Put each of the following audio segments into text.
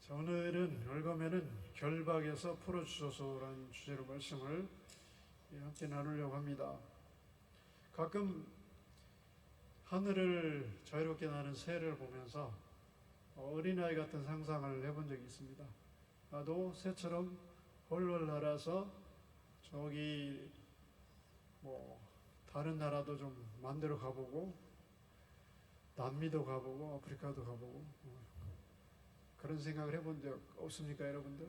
자, 오늘은 월거면은 결박에서 풀어주소서라는 주제로 말씀을 함께 나누려고 합니다. 가끔 하늘을 자유롭게 나는 새를 보면서 어린아이 같은 상상을 해본 적이 있습니다. 나도 새처럼 헐헐 날아서 저기 다른 나라도 좀 만들어 가보고 남미도 가보고 아프리카도 가보고 그런 생각을 해본 적 없습니까, 여러분들?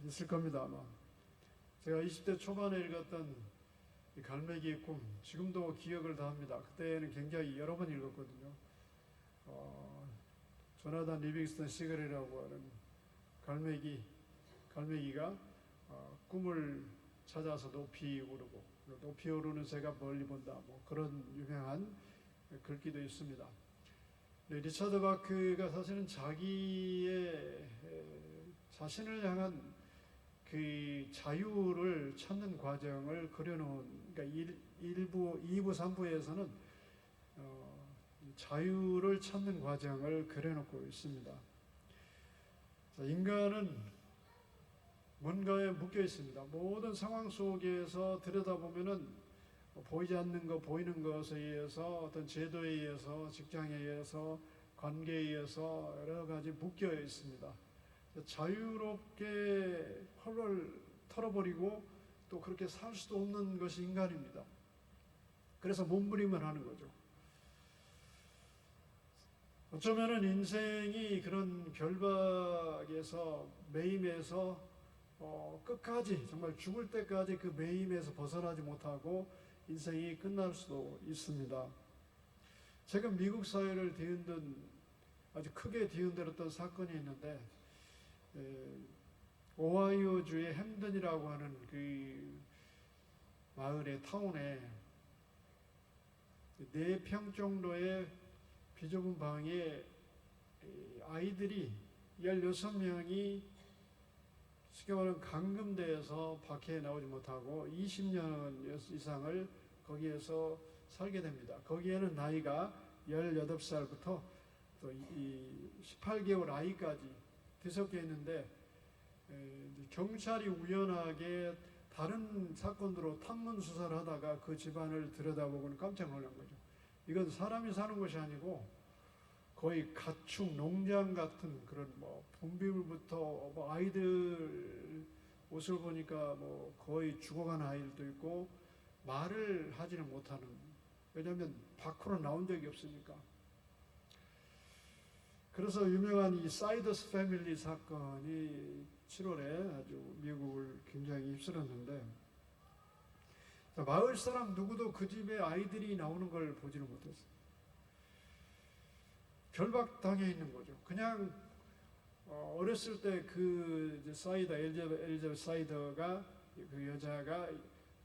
있을 겁니다, 아마. 제가 20대 초반에 읽었던 이 갈매기의 꿈, 지금도 기억을 다 합니다. 그때는 굉장히 여러 번 읽었거든요. 조나단 리빙스턴 시글이라고 하는 갈매기가 꿈을 찾아서 높이 오르고, 높이 오르는 새가 멀리 본다, 그런 유명한 글귀도 있습니다. 네, 리차드 바크가 사실은 자신을 향한 그 자유를 찾는 과정을 그려놓은, 그러니까 1부, 2부, 3부에서는 자유를 찾는 과정을 그려놓고 있습니다. 자, 인간은 뭔가에 묶여 있습니다. 모든 상황 속에서 들여다보면은 보이지 않는 것, 보이는 것에 의해서, 어떤 제도에 의해서, 직장에 의해서, 관계에 의해서 여러 가지 묶여 있습니다. 자유롭게 헐헐 털어버리고 또 그렇게 살 수도 없는 것이 인간입니다. 그래서 몸부림을 하는 거죠. 어쩌면은 인생이 그런 결박에서, 매임에서 끝까지, 정말 죽을 때까지 그 매임에서 벗어나지 못하고 인생이 끝날 수도 있습니다. 최근 미국 사회를 아주 크게 뒤흔들었던 사건이 있는데, 오하이오주의 햄든이라고 하는 그 마을의 타운에 4평 정도의 비좁은 방에 아이들이 16명이 쉽게 말하면 감금되어서 밖에 나오지 못하고 20년 이상을 거기에서 살게 됩니다. 거기에는 나이가 18살부터 또 18개월 아이까지 뒤섞여 있는데, 경찰이 우연하게 다른 사건으로 탐문 수사를 하다가 그 집안을 들여다보고는 깜짝 놀란 거죠. 이건 사람이 사는 것이 아니고 거의 가축 농장 같은 그런 분비물부터 아이들 옷을 보니까 거의 죽어간 아이들도 있고 말을 하지는 못하는, 왜냐하면 밖으로 나온 적이 없으니까. 그래서 유명한 이 사이더스 패밀리 사건이 7월에 아주 미국을 굉장히 휩쓸었는데, 마을 사람 누구도 그 집에 아이들이 나오는 걸 보지는 못했어요. 결박당해 있는 거죠. 그냥 어렸을 때 그 엘리자베스 사이더가, 그 여자가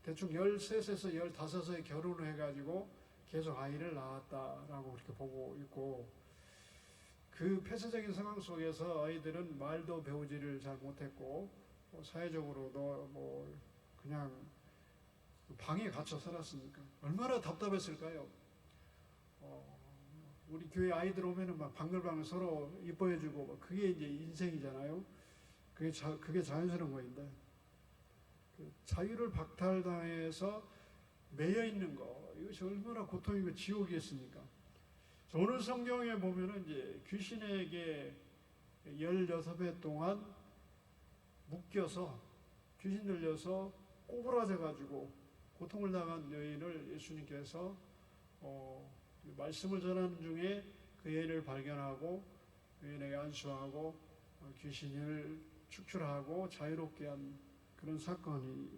대충 13에서 15에 결혼을 해가지고 계속 아이를 낳았다라고 그렇게 보고 있고, 그 폐쇄적인 상황 속에서 아이들은 말도 배우지를 잘 못했고, 사회적으로도 그냥 방에 갇혀 살았으니까 얼마나 답답했을까요? 우리 교회 아이들 오면은 막 방글방글 서로 이뻐해주고, 그게 이제 인생이잖아요. 그게 자연스러운 거인데, 그 자유를 박탈당해서 매여 있는 거, 이것이 얼마나 고통이고 지옥이었습니까? 오늘 성경에 보면은 이제 귀신에게 16회 동안 묶여서, 귀신 들려서 꼬부라져 가지고 고통을 당한 여인을 예수님께서 말씀을 전하는 중에 그 여인을 발견하고 그 여인에게 안수하고 귀신을 축출하고 자유롭게 한 그런 사건이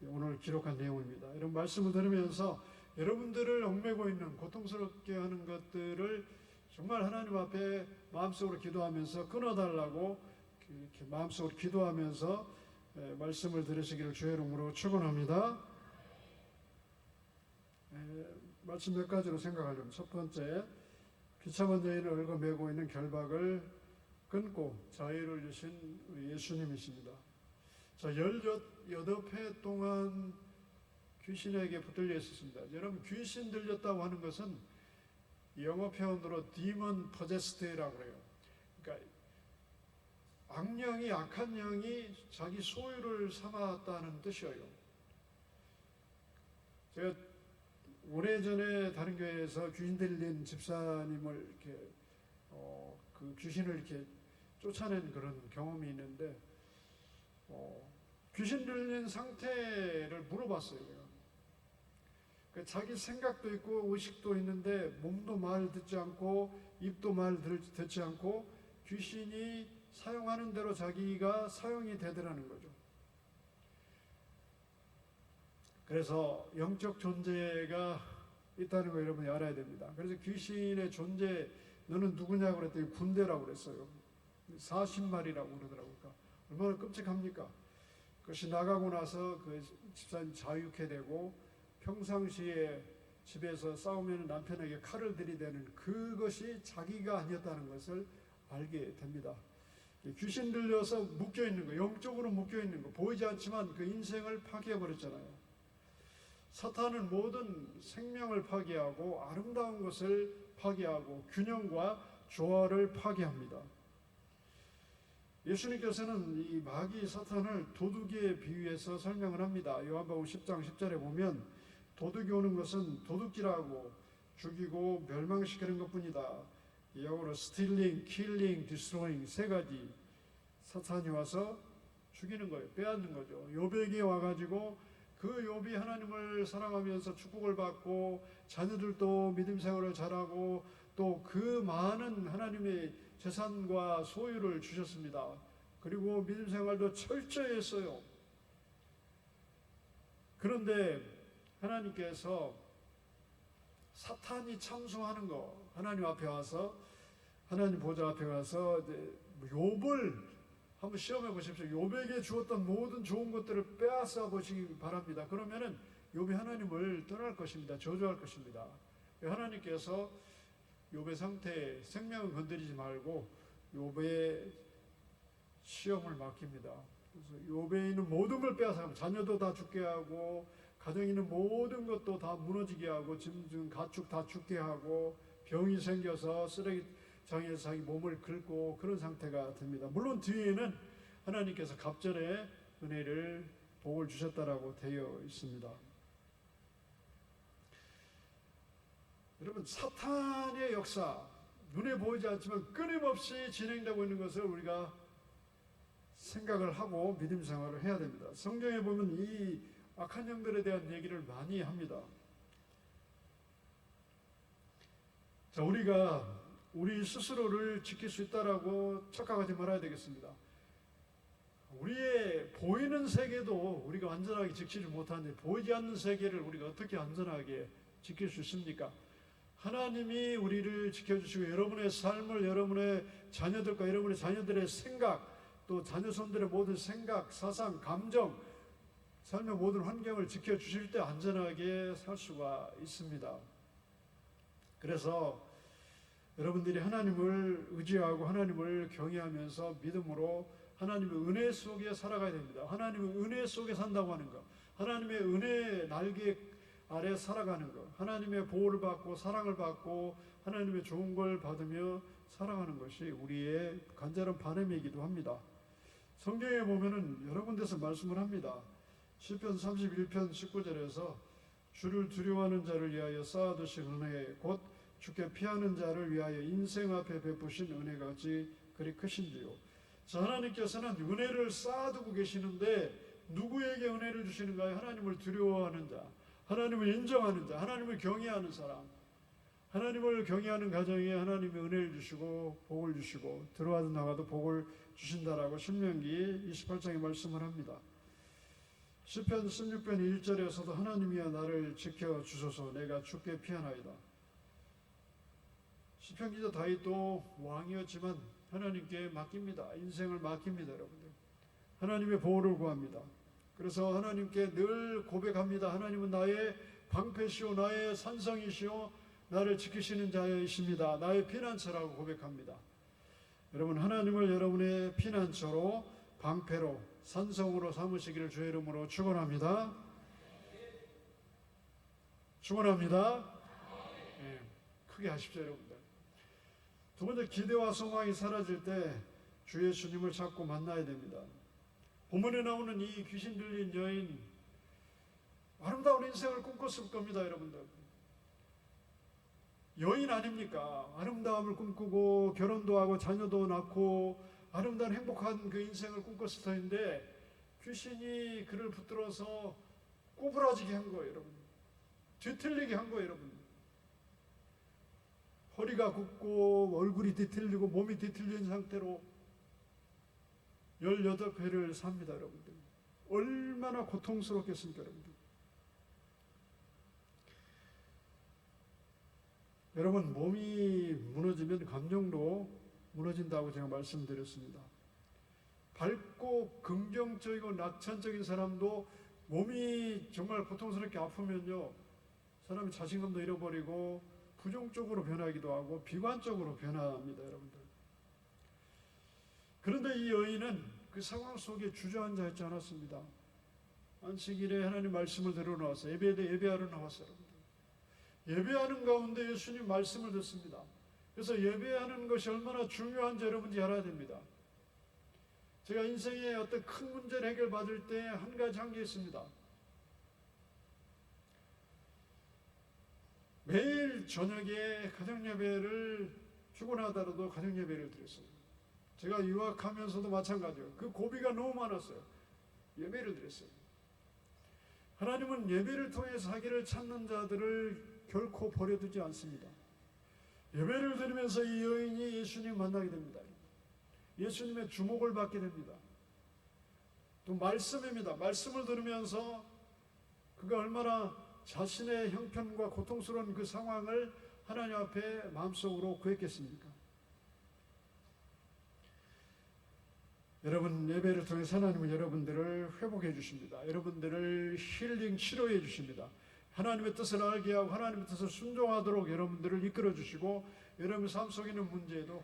오늘 기록한 내용입니다. 이런 말씀을 들으면서 여러분들을 얽매고 있는, 고통스럽게 하는 것들을 정말 하나님 앞에 마음속으로 기도하면서 끊어달라고 이렇게 마음속으로 기도하면서 말씀을 들으시기를 주의 이름으로 축원합니다. 말씀 몇 가지로 생각하려면, 첫 번째, 비참한 여인을 얽어매고 있는 결박을 끊고 자유를 주신 우리 예수님이십니다. 자, 18회 동안 귀신에게 붙들려 있었습니다. 여러분, 귀신 들렸다고 하는 것은 영어 표현으로 demon possessed라고 그래요. 그러니까 그러니까 악령이, 악한 영이 자기 소유를 삼았다는 뜻이에요. 제가 오래전에 다른 교회에서 귀신 들린 집사님을 이렇게 그 귀신을 이렇게 쫓아낸 그런 경험이 있는데 귀신 들린 상태를 물어봤어요. 그러니까 자기 생각도 있고 의식도 있는데 몸도 말 듣지 않고 입도 말 듣지 않고 귀신이 사용하는 대로 자기가 사용이 되더라는 거죠. 그래서 영적 존재가 있다는 거 여러분이 알아야 됩니다. 그래서 귀신의 존재, 너는 누구냐고 그랬더니 군대라고 그랬어요. 40마리라고 그러더라고요. 그러니까 얼마나 끔찍합니까? 그것이 나가고 나서 그 집사님 자유케 되고 평상시에 집에서 싸우면 남편에게 칼을 들이대는 그것이 자기가 아니었다는 것을 알게 됩니다. 귀신 들려서 묶여있는 거, 영적으로 묶여있는 거, 보이지 않지만 그 인생을 파괴해버렸잖아요. 사탄은 모든 생명을 파괴하고 아름다운 것을 파괴하고 균형과 조화를 파괴합니다. 예수님께서는 이 마귀 사탄을 도둑에 비유해서 설명을 합니다. 요한복음 10장 10절에 보면 도둑이 오는 것은 도둑질하고 죽이고 멸망시키는 것뿐이다. 영어로 stealing, killing, destroying 세 가지 사탄이 와서 죽이는 거예요. 빼앗는 거죠. 욥에게 와가지고 그 욥이 하나님을 사랑하면서 축복을 받고 자녀들도 믿음 생활을 잘하고 또 그 많은 하나님의 재산과 소유를 주셨습니다. 그리고 믿음 생활도 철저히 했어요. 그런데 하나님께서 사탄이 참소하는 거, 하나님 앞에 와서, 하나님 보좌 앞에 와서 욥을 한번 시험해 보십시오. 욥에게 주었던 모든 좋은 것들을 빼앗아 보시기 바랍니다. 그러면은 욥이 하나님을 떠날 것입니다. 저주할 것입니다. 하나님께서 욥의 상태에 생명을 건드리지 말고 욥의 시험을 맡깁니다. 그래서 욥에 있는 모든 걸 빼앗아, 자녀도 다 죽게 하고 가정에 있는 모든 것도 다 무너지게 하고 짐승 가축 다 죽게 하고 병이 생겨서 쓰레기장에서 자기 몸을 긁고 그런 상태가 됩니다. 물론 뒤에는 하나님께서 갑절의 은혜를 복을 주셨다라고 되어 있습니다. 여러분, 사탄의 역사, 눈에 보이지 않지만 끊임없이 진행되고 있는 것을 우리가 생각을 하고 믿음 생활을 해야 됩니다. 성경에 보면 이 악한 영들에 대한 얘기를 많이 합니다. 자, 우리가 우리 스스로를 지킬 수 있다라고 착각하지 말아야 되겠습니다. 우리의 보이는 세계도 우리가 완전하게 지키지 못하는데 보이지 않는 세계를 우리가 어떻게 안전하게 지킬 수 있습니까? 하나님이 우리를 지켜주시고 여러분의 삶을 여러분의 자녀들과 여러분의 자녀들의 생각 또 자녀손들의 모든 생각, 사상, 감정 삶의 모든 환경을 지켜주실 때 안전하게 살 수가 있습니다. 그래서 여러분들이 하나님을 의지하고 하나님을 경외하면서 믿음으로 하나님의 은혜 속에 살아가야 됩니다. 하나님의 은혜 속에 산다고 하는 것, 하나님의 은혜 날개 아래 살아가는 것, 하나님의 보호를 받고 사랑을 받고 하나님의 좋은 걸 받으며 살아가는 것이 우리의 간절한 바람이기도 합니다. 성경에 보면은 여러 군데서 말씀을 합니다. 시편 31편 19절에서 주를 두려워하는 자를 위하여 쌓아두신 은혜 곧 주께 피하는 자를 위하여 인생 앞에 베푸신 은혜가 어찌 그리 크신지요. 자, 하나님께서는 은혜를 쌓아두고 계시는데 누구에게 은혜를 주시는가요? 하나님을 두려워하는 자, 하나님을 인정하는 자, 하나님을 경외하는 사람, 하나님을 경외하는 가정에 하나님의 은혜를 주시고 복을 주시고 들어와도 나가도 복을 주신다라고 신명기 28장에 말씀을 합니다. 시편 16편 1절에서도 하나님이여 나를 지켜주소서 내가 주께 피하나이다. 시편 기자 다윗도 왕이었지만 하나님께 맡깁니다. 인생을 맡깁니다. 여러분들 하나님의 보호를 구합니다. 그래서 하나님께 늘 고백합니다. 하나님은 나의 방패시오 나의 산성이시오 나를 지키시는 자이십니다. 나의 피난처라고 고백합니다. 여러분 하나님을 여러분의 피난처로 방패로 산성으로 삼으시기를 주의 이름으로 축원합니다. 축원합니다. 네, 크게 하십시오 여러분들. 두 번째, 기대와 소망이 사라질 때 주 예수님을 찾고 만나야 됩니다. 본문에 나오는 이 귀신 들린 여인, 아름다운 인생을 꿈꿨을 겁니다, 여러분들. 여인 아닙니까? 아름다움을 꿈꾸고 결혼도 하고 자녀도 낳고 아름다운 행복한 그 인생을 꿈꿨을 터인데 귀신이 그를 붙들어서 꼬부라지게 한 거예요, 여러분. 뒤틀리게 한 거예요, 여러분. 허리가 굽고 얼굴이 뒤틀리고 몸이 뒤틀린 상태로 18회를 삽니다, 여러분들. 얼마나 고통스럽겠습니까, 여러분들. 여러분, 몸이 무너지면 감정도 무너진다고 제가 말씀드렸습니다. 밝고 긍정적이고 낙천적인 사람도 몸이 정말 고통스럽게 아프면요, 사람이 자신감도 잃어버리고 부정적으로 변하기도 하고 비관적으로 변합니다, 여러분들. 그런데 이 여인은 그 상황 속에 주저앉아 있지 않았습니다. 안식일에 하나님 말씀을 들어 나와서 예배하러 나왔어요, 여러분들. 예배하는 가운데 예수님 말씀을 듣습니다. 그래서 예배하는 것이 얼마나 중요한지 여러분이 알아야 됩니다. 제가 인생의 어떤 큰 문제를 해결받을 때 한 가지 한 게 있습니다. 매일 저녁에 가정예배를 피곤하더라도 가정예배를 드렸어요. 제가 유학하면서도 마찬가지예요. 그 고비가 너무 많았어요. 예배를 드렸어요. 하나님은 예배를 통해 자기를 찾는 자들을 결코 버려두지 않습니다. 예배를 드리면서 이 여인이 예수님 만나게 됩니다. 예수님의 주목을 받게 됩니다. 또 말씀입니다. 말씀을 들으면서 그가 얼마나 자신의 형편과 고통스러운 그 상황을 하나님 앞에 마음속으로 구했겠습니까? 여러분, 예배를 통해서 하나님은 여러분들을 회복해 주십니다. 여러분들을 힐링, 치료해 주십니다. 하나님의 뜻을 알게 하고 하나님의 뜻을 순종하도록 여러분들을 이끌어 주시고, 여러분 삶 속에 있는 문제에도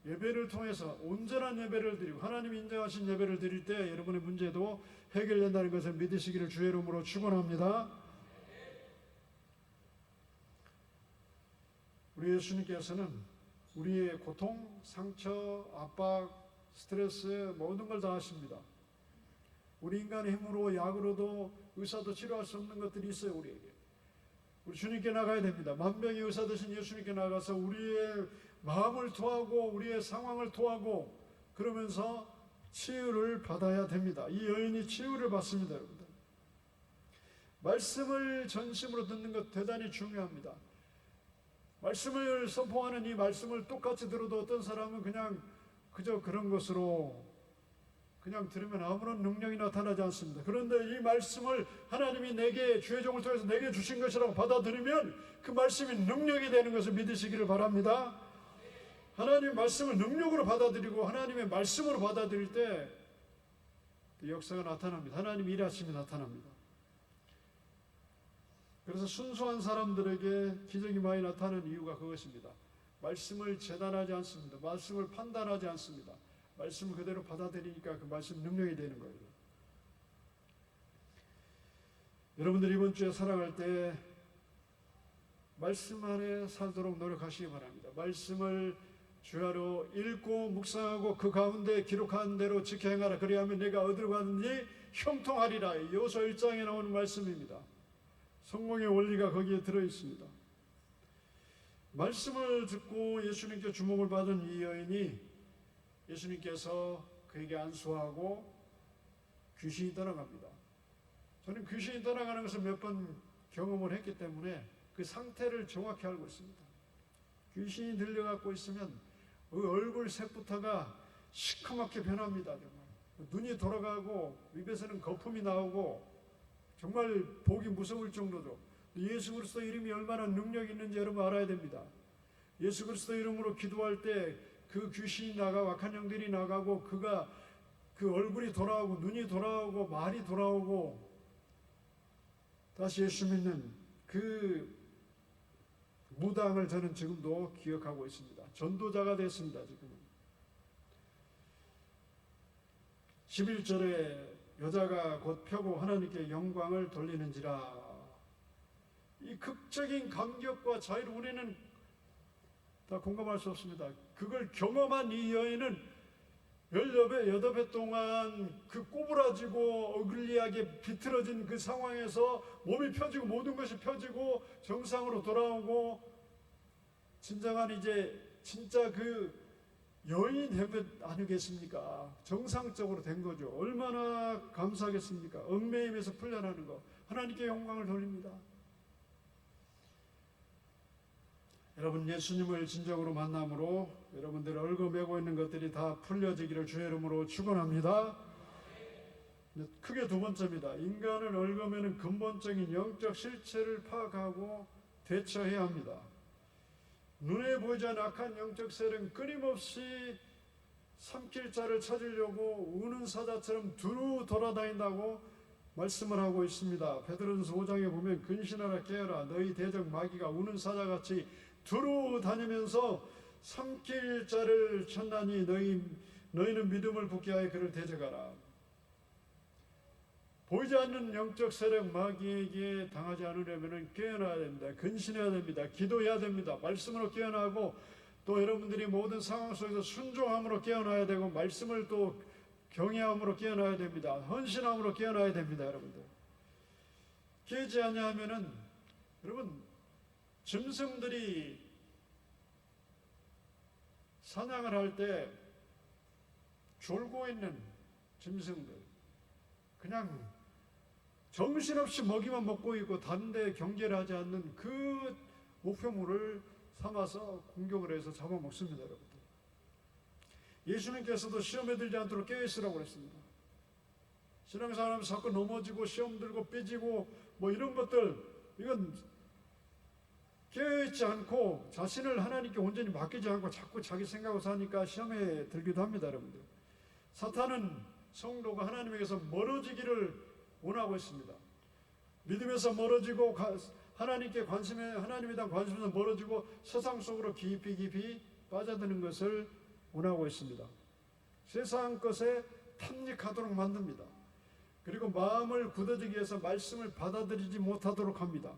예배를 통해서 온전한 예배를 드리고 하나님이 인정하신 예배를 드릴 때 여러분의 문제도 해결된다는 것을 믿으시기를 주의 이름으로 축원합니다. 우리 예수님께서는 우리의 고통, 상처, 압박, 스트레스 모든 걸 다 하십니다. 우리 인간의 힘으로 약으로도 의사도 치료할 수 없는 것들이 있어요, 우리에게. 우리 주님께 나가야 됩니다. 만병의 의사 되신 예수님께 나가서 우리의 마음을 토하고 우리의 상황을 토하고 그러면서 치유를 받아야 됩니다. 이 여인이 치유를 받습니다, 여러분들. 말씀을 전심으로 듣는 것 대단히 중요합니다. 말씀을 선포하는 이 말씀을 똑같이 들어도 어떤 사람은 그저 그런 것으로 그냥 들으면 아무런 능력이 나타나지 않습니다. 그런데 이 말씀을 하나님이 내게 주의 종을 통해서 내게 주신 것이라고 받아들이면 그 말씀이 능력이 되는 것을 믿으시기를 바랍니다. 하나님의 말씀을 능력으로 받아들이고 하나님의 말씀으로 받아들일 때 역사가 나타납니다. 하나님이 일하심이 나타납니다. 그래서 순수한 사람들에게 기적이 많이 나타나는 이유가 그것입니다. 말씀을 재단하지 않습니다. 말씀을 판단하지 않습니다. 말씀을 그대로 받아들이니까 그 말씀 능력이 되는 거예요. 여러분들 이번 주에 살아갈 때 말씀 안에 살도록 노력하시기 바랍니다. 말씀을 주야로 읽고 묵상하고 그 가운데 기록한 대로 지켜 행하라. 그리하면 내가 어디로 가든지 형통하리라. 요소 1장에 나오는 말씀입니다. 성공의 원리가 거기에 들어있습니다. 말씀을 듣고 예수님께 주목을 받은 이 여인이 예수님께서 그에게 안수하고 귀신이 떠나갑니다. 저는 귀신이 떠나가는 것을 몇 번 경험을 했기 때문에 그 상태를 정확히 알고 있습니다. 귀신이 들려갖고 있으면 그 얼굴 색부터가 시커멓게 변합니다. 정말. 눈이 돌아가고 입에서는 거품이 나오고 정말 보기 무서울 정도죠. 예수 그리스도 이름이 얼마나 능력이 있는지 여러분 알아야 됩니다. 예수 그리스도 이름으로 기도할 때 그 귀신이 나가고 악한 영들이 나가고 그가 그 얼굴이 돌아오고 눈이 돌아오고 말이 돌아오고 다시 예수 믿는 그 무당을 저는 지금도 기억하고 있습니다. 전도자가 됐습니다. 지금은 11절에 여자가 곧 펴고 하나님께 영광을 돌리는지라. 이 극적인 감격과 자유를 우리는 다 공감할 수 없습니다. 그걸 경험한 이 여인은 18배 동안 그 꼬부라지고 어글리하게 비틀어진 그 상황에서 몸이 펴지고 모든 것이 펴지고 정상으로 돌아오고 진정한 이제 진짜 그 여인 된 것 아니겠습니까? 정상적으로 된 거죠. 얼마나 감사하겠습니까? 얽매임에서 풀려나는 거. 하나님께 영광을 돌립니다. 여러분, 예수님을 진정으로 만남으로 여러분들 얽어매고 있는 것들이 다 풀려지기를 주의 이름으로 축원합니다. 크게 두 번째입니다. 인간을 얽어매는 근본적인 영적 실체를 파악하고 대처해야 합니다. 눈에 보이지 않는 악한 영적 세력은 끊임없이 삼킬 자를 찾으려고 우는 사자처럼 두루 돌아다닌다고 말씀을 하고 있습니다. 베드로전서 5장에 보면 근신하라 깨어라 너희 대적 마귀가 우는 사자같이 두루 다니면서 삼킬 자를 찾나니 너희는 믿음을 붙게 하여 그를 대적하라. 보이지 않는 영적 세력 마귀에게 당하지 않으려면 깨어나야 됩니다. 근신해야 됩니다. 기도해야 됩니다. 말씀으로 깨어나고 또 여러분들이 모든 상황 속에서 순종함으로 깨어나야 되고 말씀을 또 경외함으로 깨어나야 됩니다. 헌신함으로 깨어나야 됩니다. 여러분들 깨지 아니하면은 여러분 짐승들이 사냥을 할 때 졸고 있는 짐승들 그냥 정신없이 먹이만 먹고 있고 다른 데 경계를 하지 않는 그 목표물을 삼아서 공격을 해서 잡아먹습니다. 여러분들 예수님께서도 시험에 들지 않도록 깨어있으라고 그랬습니다. 신앙생활하면서 자꾸 넘어지고 시험 들고 삐지고 뭐 이런 것들 이건 깨어있지 않고 자신을 하나님께 온전히 맡기지 않고 자꾸 자기 생각으로 사니까 시험에 들기도 합니다. 여러분들 사탄은 성도가 하나님에게서 멀어지기를 원하고 있습니다. 믿음에서 멀어지고 하나님에 대한 관심에서 멀어지고 세상 속으로 깊이 빠져드는 것을 원하고 있습니다. 세상 것에 탐닉하도록 만듭니다. 그리고 마음을 굳어지기 위해서 말씀을 받아들이지 못하도록 합니다.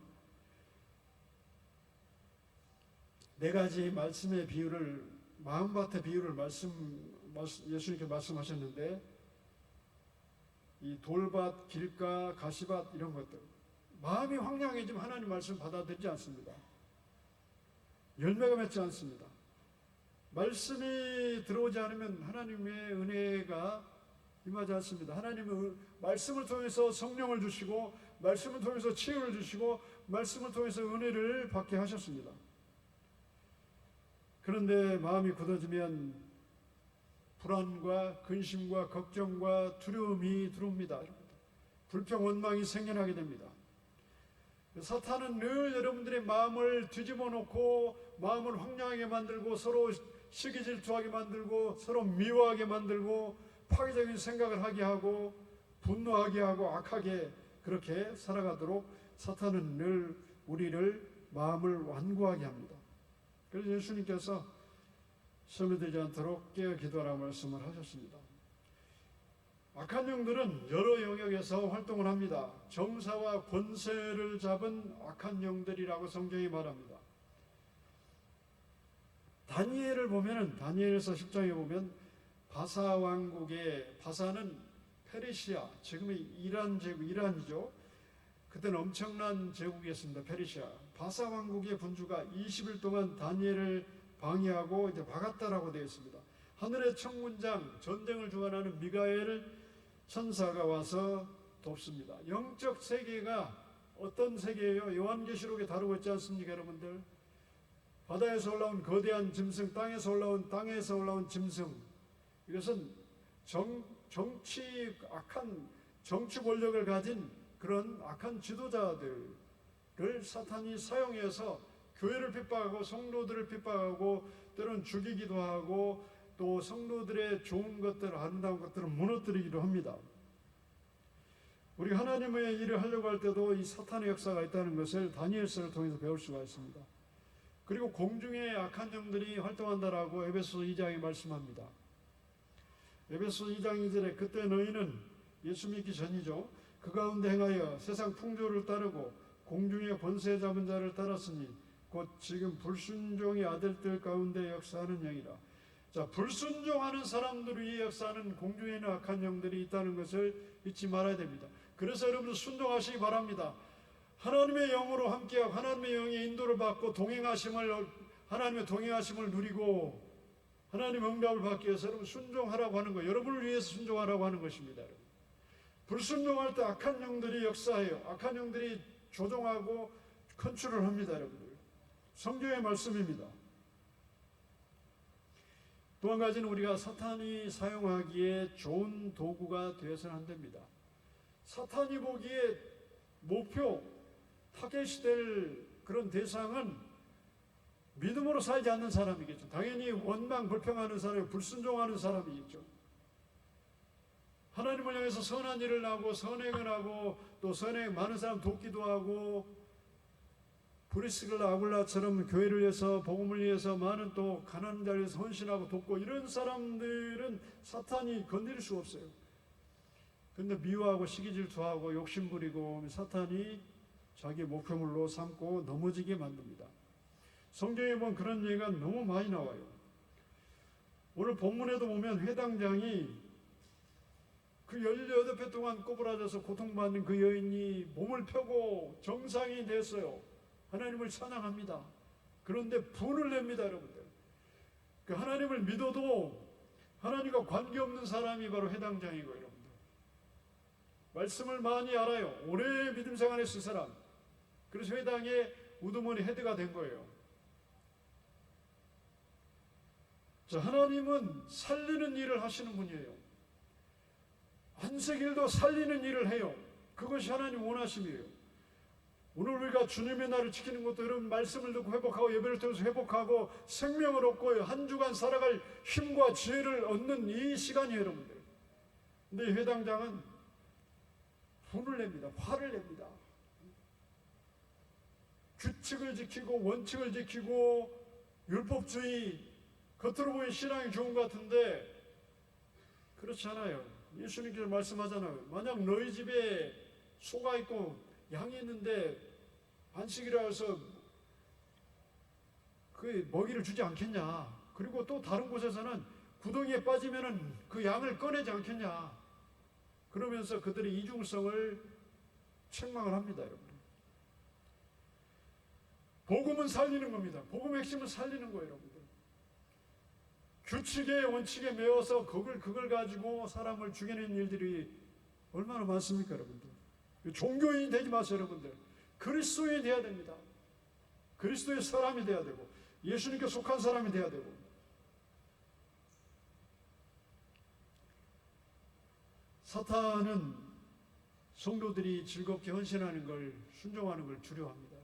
네 가지 말씀의 비유를 마음밭의 비유를 예수님께 말씀하셨는데 이 돌밭, 길가, 가시밭 이런 것들 마음이 황량해지면 하나님 말씀 받아들이지 않습니다. 열매가 맺지 않습니다. 말씀이 들어오지 않으면 하나님의 은혜가 임하지 않습니다. 하나님은 말씀을 통해서 성령을 주시고 말씀을 통해서 치유를 주시고 말씀을 통해서 은혜를 받게 하셨습니다. 그런데 마음이 굳어지면 불안과 근심과 걱정과 두려움이 들어옵니다. 불평, 원망이 생겨나게 됩니다. 사탄은 늘 여러분들의 마음을 뒤집어 놓고 마음을 황량하게 만들고 서로 시기 질투하게 만들고 서로 미워하게 만들고 파괴적인 생각을 하게 하고 분노하게 하고 악하게 그렇게 살아가도록 사탄은 늘 우리를 마음을 완고하게 합니다. 그래서 예수님께서 시험에 들지 않도록 깨어 기도하라 말씀을 하셨습니다. 악한 영들은 여러 영역에서 활동을 합니다. 정사와 권세를 잡은 악한 영들이라고 성경이 말합니다. 다니엘을 보면은 다니엘서 10장에 보면 바사 왕국의 바사는 페르시아, 지금의 이란 제국, 이란이죠. 그때는 엄청난 제국이었습니다. 페르시아. 바사 왕국의 군주가 20일 동안 다니엘을 방해하고 이제 막았다라고 되어 있습니다. 하늘의 천군장, 전쟁을 주관하는 미가엘 천사가 와서 돕습니다. 영적 세계가 어떤 세계예요? 요한계시록에 다루고 있지 않습니까, 여러분들? 바다에서 올라온 거대한 짐승, 땅에서 올라온 짐승. 이것은 악한 정치 권력을 가진 그런 악한 지도자들을 사탄이 사용해서 교회를 핍박하고 성도들을 핍박하고 때로는 죽이기도 하고 또 성도들의 좋은 것들, 아름다운 것들을 무너뜨리기도 합니다. 우리 하나님의 일을 하려고 할 때도 이 사탄의 역사가 있다는 것을 다니엘서를 통해서 배울 수가 있습니다. 그리고 공중에 악한 영들이 활동한다라고 에베소 2장에 말씀합니다. 에베소 2장 2절에 그때 너희는 예수 믿기 전이죠. 그 가운데 행하여 세상 풍조를 따르고 공중의 권세 잡은 자를 따랐으니 곧 지금 불순종의 아들들 가운데 역사하는 영이라. 자, 불순종하는 사람들의 역사는 공중에 있는 악한 영들이 있다는 것을 잊지 말아야 됩니다. 그래서 여러분들 순종하시기 바랍니다. 하나님의 영으로 함께하고 하나님의 영의 인도를 받고 하나님의 동행하심을 누리고 하나님의 응답을 받기 위해서 여러분 순종하라고 하는 거예요. 여러분을 위해서 순종하라고 하는 것입니다. 여러분. 불순종할 때 악한 영들이 역사해요. 악한 영들이 조종하고 컨트롤을 합니다. 여러분들. 성경의 말씀입니다. 또 한 가지는 우리가 사탄이 사용하기에 좋은 도구가 되어서는 안 됩니다. 사탄이 보기에 목표, 타겟이 될 그런 대상은 믿음으로 살지 않는 사람이겠죠. 당연히 원망, 불평하는 사람이, 불순종하는 사람이겠죠. 하나님을 향해서 선한 일을 하고 선행을 하고 또 선행 많은 사람 돕기도 하고 브리스길라 아굴라처럼 교회를 위해서 복음을 위해서 많은 또 가난한 자를 위해서 헌신하고 돕고 이런 사람들은 사탄이 건드릴 수가 없어요. 그런데 미워하고 시기질투하고 욕심부리고 사탄이 자기 목표물로 삼고 넘어지게 만듭니다. 성경에 보면 그런 얘기가 너무 많이 나와요. 오늘 본문에도 보면 회당장이 그 18배 동안 꼬부라져서 고통받는 그 여인이 몸을 펴고 정상이 됐어요. 하나님을 찬양합니다. 그런데 분을 냅니다. 여러분들. 그 하나님을 믿어도 하나님과 관계없는 사람이 바로 회당장이고 여러분들. 말씀을 많이 알아요. 오래 믿음 생활했을 사람. 그래서 회당의 우두머니 헤드가 된 거예요. 자, 하나님은 살리는 일을 하시는 분이에요. 안식일도 살리는 일을 해요. 그것이 하나님 원하심이에요. 오늘 우리가 주님의 날을 지키는 것도 여러분 말씀을 듣고 회복하고 예배를 통해서 회복하고 생명을 얻고 한 주간 살아갈 힘과 지혜를 얻는 이 시간이에요. 여러분들. 근데 회당장은 분을 냅니다. 화를 냅니다. 규칙을 지키고 원칙을 지키고 율법주의 겉으로 보이는 신앙이 좋은 것 같은데 그렇지 않아요. 예수님께서 말씀하잖아요. 만약 너희 집에 소가 있고 양이 있는데 안식이라 해서 그 먹이를 주지 않겠냐. 그리고 또 다른 곳에서는 구덩이에 빠지면은 그 양을 꺼내지 않겠냐. 그러면서 그들의 이중성을 책망을 합니다. 여러분. 복음은 살리는 겁니다. 복음의 핵심은 살리는 거예요. 여러분들. 규칙에 원칙에 매워서 그걸 가지고 사람을 죽이는 일들이 얼마나 많습니까? 여러분들. 종교인이 되지 마세요. 여러분들. 그리스도인이 되어야 됩니다. 그리스도의 사람이 되어야 되고 예수님께 속한 사람이 되어야 되고 사탄은 성도들이 즐겁게 헌신하는 걸 순종하는 걸 두려워합니다.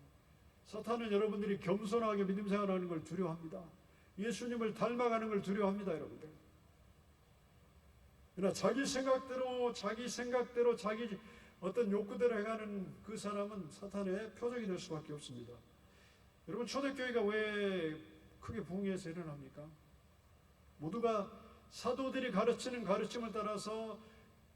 사탄은 여러분들이 겸손하게 믿음 생활하는 걸 두려워합니다. 예수님을 닮아가는 걸 두려워합니다. 여러분들. 그러나 자기 생각대로 자기 어떤 욕구대로 행하는 그 사람은 사탄의 표적이 될 수밖에 없습니다. 여러분 초대교회가 왜 크게 부흥해서 일어납니까? 모두가 사도들이 가르치는 가르침을 따라서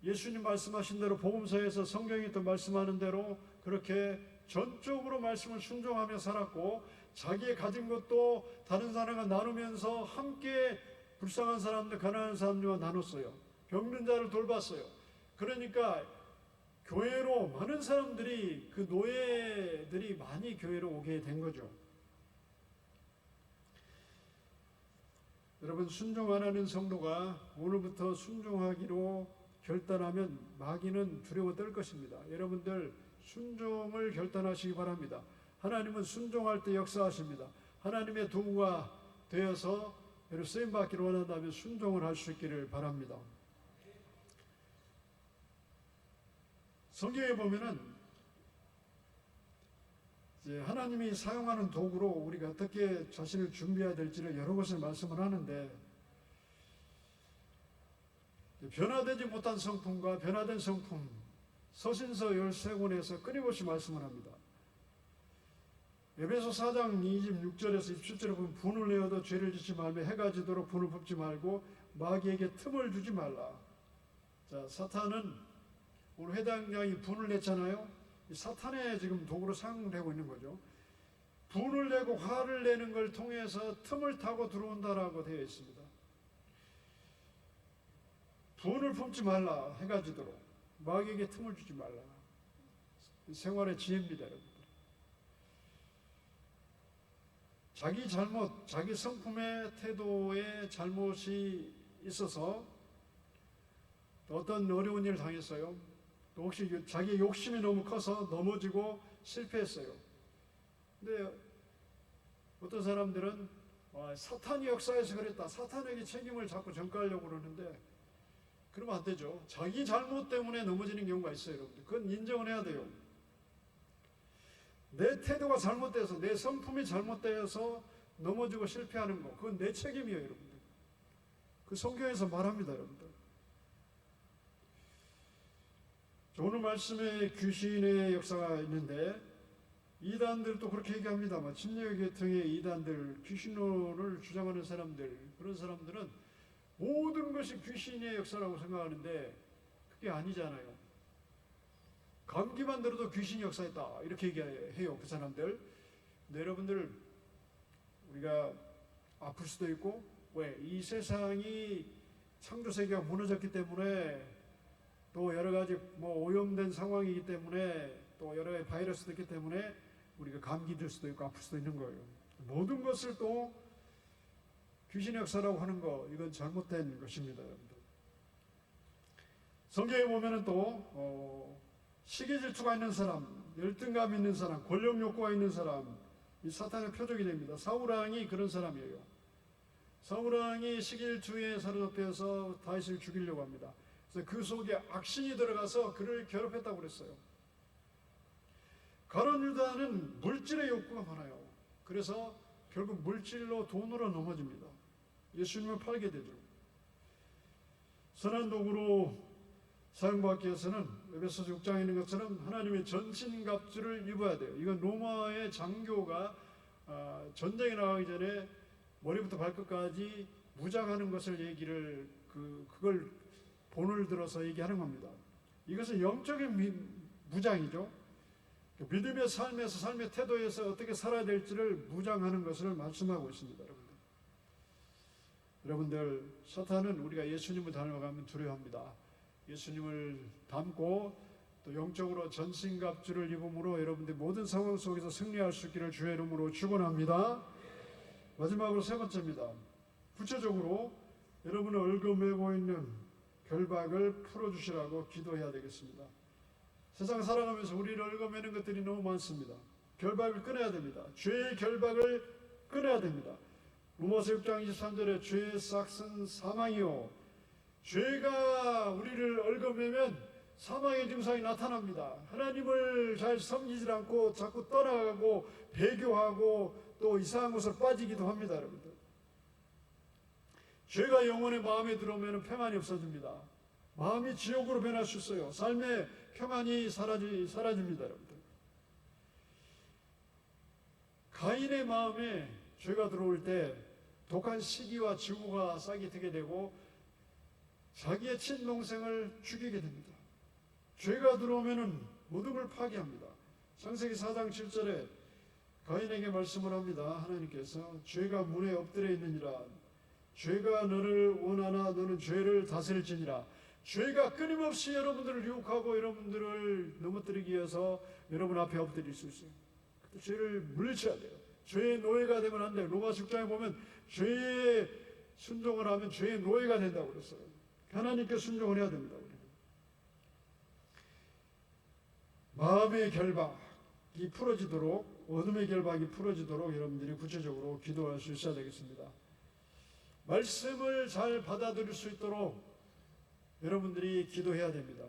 예수님 말씀하신 대로 복음서에서 성경이 또 말씀하는 대로 그렇게 전적으로 말씀을 순종하며 살았고 자기의 가진 것도 다른 사람과 나누면서 함께 불쌍한 사람들, 가난한 사람들과 나눴어요. 병든 자를 돌봤어요. 그러니까 교회로 많은 사람들이 그 노예들이 많이 교회로 오게 된 거죠. 여러분 순종 안 하는 성도가 오늘부터 순종하기로 결단하면 마귀는 두려워 떨 것입니다. 여러분들 순종을 결단하시기 바랍니다. 하나님은 순종할 때 역사하십니다. 하나님의 도구가 되어서 여러분 쓰임받기를 원한다면 순종을 할 수 있기를 바랍니다. 성경에 보면은 이제 하나님이 사용하는 도구로 우리가 어떻게 자신을 준비해야 될지를 여러 것을 말씀을 하는데 변화되지 못한 성품과 변화된 성품 서신서 13권에서 끊임없이 말씀을 합니다. 에베소 4장 26절에서 27절에 보면 분을 내어도 죄를 짓지 말며 해가 지도록 분을 붓지 말고 마귀에게 틈을 주지 말라. 자, 사탄은 오늘 회당장이 분을 냈잖아요. 사탄의 지금 도구로 사용되고 있는 거죠. 분을 내고 화를 내는 걸 통해서 틈을 타고 들어온다라고 되어 있습니다. 분을 품지 말라, 해가 지도록. 마귀에게 틈을 주지 말라. 생활의 지혜입니다, 여러분들. 자기 잘못, 자기 성품의 태도에 잘못이 있어서 어떤 어려운 일을 당했어요. 또 혹시 자기 욕심이 너무 커서 넘어지고 실패했어요. 근데 어떤 사람들은 사탄이 역사에서 그랬다, 사탄에게 책임을 자꾸 전가하려고 그러는데 그러면 안 되죠. 자기 잘못 때문에 넘어지는 경우가 있어요, 여러분들. 그건 인정을 해야 돼요. 내 태도가 잘못돼서, 내 성품이 잘못되어서 넘어지고 실패하는 거, 그건 내 책임이에요, 여러분들. 그 성경에서 말합니다, 여러분들. 오늘 말씀에 귀신의 역사가 있는데 이단들도 그렇게 얘기합니다만, 진리교계통의 이단들, 귀신론을 주장하는 사람들, 그런 사람들은 모든 것이 귀신의 역사라고 생각하는데 그게 아니잖아요. 감기만 들어도 귀신이 역사했다 이렇게 얘기해요, 그 사람들. 근데 여러분들, 우리가 아플 수도 있고, 왜? 이 세상이 창조세계가 무너졌기 때문에, 또 여러 가지 오염된 상황이기 때문에, 또 여러 가지 바이러스도 있기 때문에 우리가 감기 들 수도 있고 아플 수도 있는 거예요. 모든 것을 또 귀신의 역사라고 하는 거, 이건 잘못된 것입니다, 여러분들. 성경에 보면은 또 시기 질투가 있는 사람, 열등감 있는 사람, 권력 욕구가 있는 사람, 이 사탄의 표적이 됩니다. 사울왕이 그런 사람이에요. 사울왕이 시기 질투에 사로잡혀서 다윗을 죽이려고 합니다. 그래서 그 속에 악신이 들어가서 그를 괴롭혔다고 그랬어요. 가룟 유다는 물질의 욕구가 많아요. 그래서 결국 물질로, 돈으로 넘어집니다. 예수님을 팔게 되죠. 선한 도구로 사용받기 위해서는 에베소서 6장에 있는 것처럼 하나님의 전신갑주를 입어야 돼요. 이건 로마의 장교가 전쟁에 나가기 전에 머리부터 발끝까지 무장하는 것을 얘기를, 그걸 본을 들어서 얘기하는 겁니다. 이것은 영적인 무장이죠. 믿음의 삶에서, 삶의 태도에서 어떻게 살아야 될지를 무장하는 것을 말씀하고 있습니다. 여러분들, 사탄은 우리가 예수님을 닮아가면 두려워합니다. 예수님을 닮고 또 영적으로 전신갑주를 입음으로 여러분들 모든 상황 속에서 승리할 수 있기를 주의 이름으로 축원합니다. 마지막으로 세 번째입니다. 구체적으로 여러분을 얽어매고 있는 결박을 풀어주시라고 기도해야 되겠습니다. 세상 살아가면서 우리를 얽어매는 것들이 너무 많습니다. 결박을 끊어야 됩니다. 죄의 결박을 끊어야 됩니다. 로마서 6장 23절에 죄의 싹은 사망이요, 죄가 우리를 얽어매면 사망의 증상이 나타납니다. 하나님을 잘 섬기지 않고 자꾸 떠나가고 배교하고 또 이상한 곳으로 빠지기도 합니다, 여러분들. 죄가 영혼의 마음에 들어오면 평안이 없어집니다. 마음이 지옥으로 변할 수 있어요. 삶의 평안이 사라집니다, 여러분들. 가인의 마음에 죄가 들어올 때 독한 시기와 지구가 싹이 트게 되고 자기의 친동생을 죽이게 됩니다. 죄가 들어오면 모든 걸 파괴합니다. 창세기 4장 7절에 가인에게 말씀을 합니다. 하나님께서 죄가 문에 엎드려 있느니라. 죄가 너를 원하나 너는 죄를 다스릴지니라. 죄가 끊임없이 여러분들을 유혹하고 여러분들을 넘어뜨리기 위해서 여러분 앞에 엎드릴 수 있어요. 죄를 물리쳐야 돼요. 죄의 노예가 되면 안 돼요. 로마서 6장에 보면 죄에 순종을 하면 죄의 노예가 된다고 그랬어요. 하나님께 순종을 해야 됩니다. 우리는. 마음의 결박이 풀어지도록, 어둠의 결박이 풀어지도록 여러분들이 구체적으로 기도할 수 있어야 되겠습니다. 말씀을 잘 받아들일 수 있도록 여러분들이 기도해야 됩니다.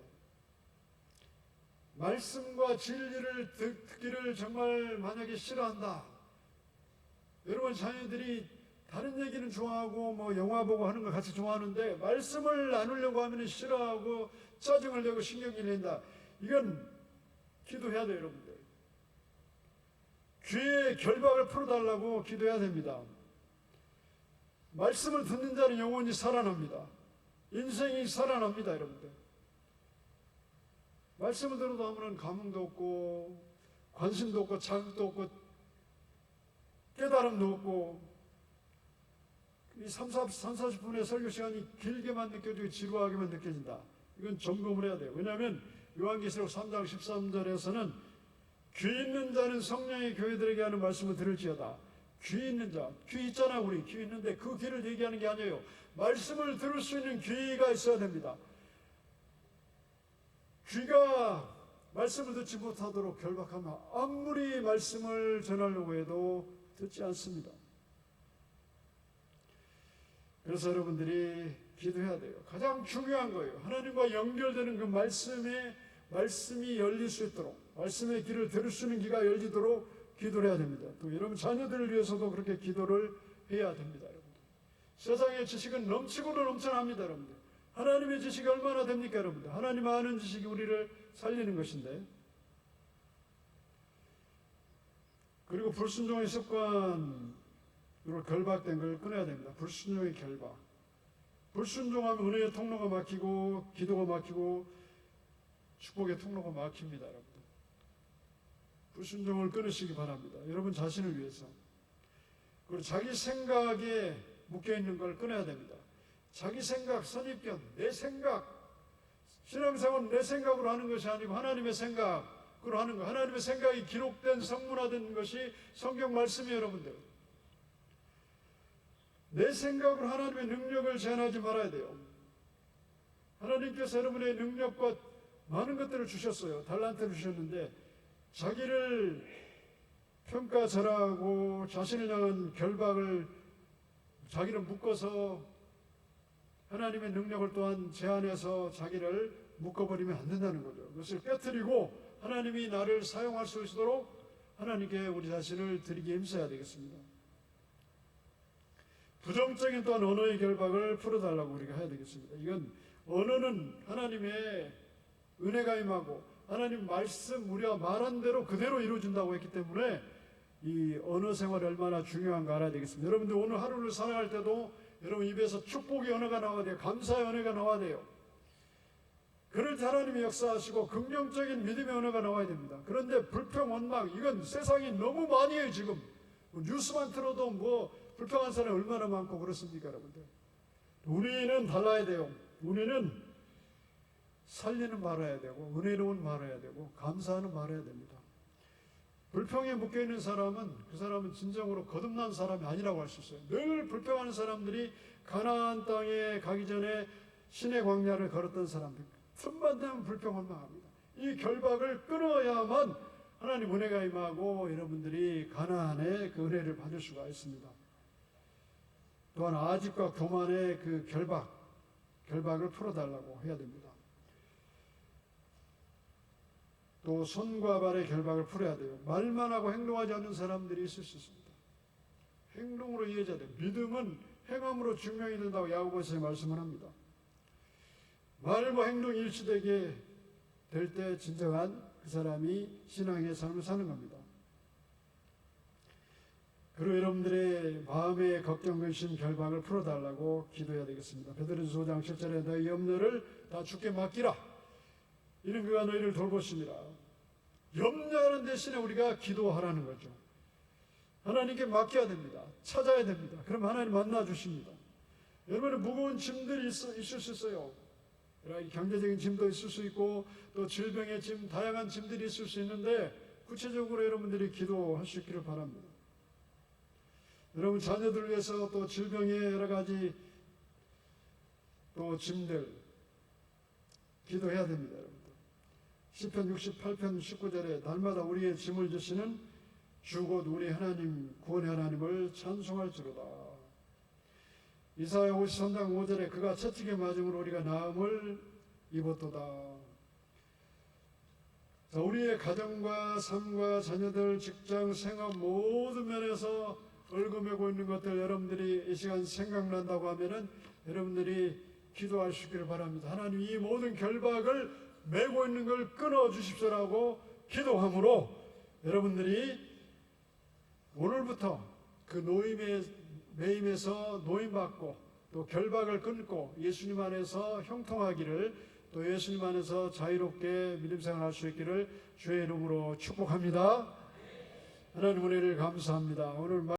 말씀과 진리를 듣기를 정말 만약에 싫어한다. 여러분 자녀들이 다른 얘기는 좋아하고 영화 보고 하는 걸 같이 좋아하는데 말씀을 나누려고 하면 싫어하고 짜증을 내고 신경질 낸다. 이건 기도해야 돼요, 여러분들. 귀의 결박을 풀어달라고 기도해야 됩니다. 말씀을 듣는 자는 영원히 살아납니다. 인생이 살아납니다, 여러분들. 말씀을 들어도 아무런 감흥도 없고 관심도 없고 자극도 없고 깨달음도 없고 이 40분의 설교 시간이 길게만 느껴지고 지루하게만 느껴진다. 이건 점검을 해야 돼요. 왜냐하면 요한계시록 3장 13절에서는 귀 있는 자는 성령의 교회들에게 하는 말씀을 들을지어다. 귀 있는 자, 귀 있잖아. 우리 귀 있는데 그 귀를 얘기하는 게 아니에요. 말씀을 들을 수 있는 귀가 있어야 됩니다. 귀가 말씀을 듣지 못하도록 결박하면 아무리 말씀을 전하려고 해도 듣지 않습니다. 그래서 여러분들이 기도해야 돼요. 가장 중요한 거예요. 하나님과 연결되는 그 말씀이 열릴 수 있도록, 말씀의 길을 들을 수 있는 귀가 열리도록 기도를 해야 됩니다. 또 여러분 자녀들을 위해서도 그렇게 기도를 해야 됩니다. 여러분들. 세상의 지식은 넘치고도 넘쳐납니다. 여러분들. 하나님의 지식이 얼마나 됩니까? 여러분들. 하나님 아는 지식이 우리를 살리는 것인데, 그리고 불순종의 습관으로 결박된 걸 끊어야 됩니다. 불순종의 결박. 불순종하면 은혜의 통로가 막히고 기도가 막히고 축복의 통로가 막힙니다. 여러분. 불순종을 끊으시기 바랍니다. 여러분 자신을 위해서. 그리고 자기 생각에 묶여있는 걸 끊어야 됩니다. 자기 생각, 선입견, 내 생각, 신앙생활은 내 생각으로 하는 것이 아니고 하나님의 생각으로 하는 거. 하나님의 생각이 기록된 성문화된 것이 성경 말씀이에요. 여러분들. 내 생각으로 하나님의 능력을 제한하지 말아야 돼요. 하나님께서 여러분의 능력과 많은 것들을 주셨어요. 달란트를 주셨는데 자기를 평가절하고 자신을 향한 결박을 자기를 묶어서 하나님의 능력을 또한 제한해서 자기를 묶어버리면 안 된다는 거죠. 그것을 깨트리고 하나님이 나를 사용할 수 있도록 하나님께 우리 자신을 드리기 힘써야 되겠습니다. 부정적인 또한 언어의 결박을 풀어달라고 우리가 해야 되겠습니다. 이건 언어는 하나님의 은혜가 임하고 하나님 말씀 우리가 말한 대로 그대로 이루어진다고 했기 때문에 이 언어 생활이 얼마나 중요한가 알아야 되겠습니다. 여러분들 오늘 하루를 살아갈 때도 여러분 입에서 축복의 언어가 나와야 돼요. 감사의 언어가 나와야 돼요. 그럴 때 하나님이 역사하시고 긍정적인 믿음의 언어가 나와야 됩니다. 그런데 불평, 원망 이건 세상이 너무 많이 해요. 지금 뉴스만 틀어도 뭐 불평한 사람이 얼마나 많고 그렇습니까? 여러분들 우리는 달라야 돼요. 우리는 살리는 말해야 되고 은혜로운 말해야 되고 감사하는 말해야 됩니다. 불평에 묶여있는 사람은 그 사람은 진정으로 거듭난 사람이 아니라고 할 수 있어요. 늘 불평하는 사람들이 가나안 땅에 가기 전에 신의 광야를 걸었던 사람들 틈만 되면 불평만 합니다. 이 결박을 끊어야만 하나님 은혜가 임하고 여러분들이 가나안의 그 은혜를 받을 수가 있습니다. 또한 아집과 교만의 그 결박을 풀어달라고 해야 됩니다. 또 손과 발의 결박을 풀어야 돼요. 말만 하고 행동하지 않는 사람들이 있을 수 있습니다. 행동으로 이해해야 돼요. 믿음은 행함으로 증명이 된다고 야고보서에 말씀을 합니다. 말과 행동이 일치되게 될 때 진정한 그 사람이 신앙의 삶을 사는 겁니다. 그리고 여러분들의 마음의 걱정, 근심, 결박을 풀어달라고 기도해야 되겠습니다. 베드로전서 5장 7절에 너희 염려를 다 주께 맡기라. 이는 그가 너희를 돌보십니다. 염려하는 대신에 우리가 기도하라는 거죠. 하나님께 맡겨야 됩니다. 찾아야 됩니다. 그럼 하나님 만나 주십니다. 여러분의 무거운 짐들이 있을 수 있어요. 경제적인 짐도 있을 수 있고 또 질병의 짐, 다양한 짐들이 있을 수 있는데 구체적으로 여러분들이 기도할 수 있기를 바랍니다. 여러분 자녀들을 위해서 또 질병의 여러 가지 또 짐들 기도해야 됩니다. 여러분들. 시편 68편 19절에 날마다 우리의 짐을 지시는 주 곧 우리 하나님 구원의 하나님을 찬송할지로다. 이사야 53장 5절에 그가 채찍에 맞음으로 우리가 나음을 입었도다. 자, 우리의 가정과 삶과 자녀들, 직장, 생활 모든 면에서 얽어매고 있는 것들 여러분들이 이 시간 생각난다고 하면은 여러분들이 기도할 수 있기를 바랍니다. 하나님 이 모든 결박을 메고 있는 걸 끊어 주십시오라고 기도함으로 여러분들이 오늘부터 그 매임에서 노임받고 또 결박을 끊고 예수님 안에서 형통하기를 또 예수님 안에서 자유롭게 믿음생활할 수 있기를 주의 이름으로 축복합니다. 하나님 은혜를 감사합니다. 오늘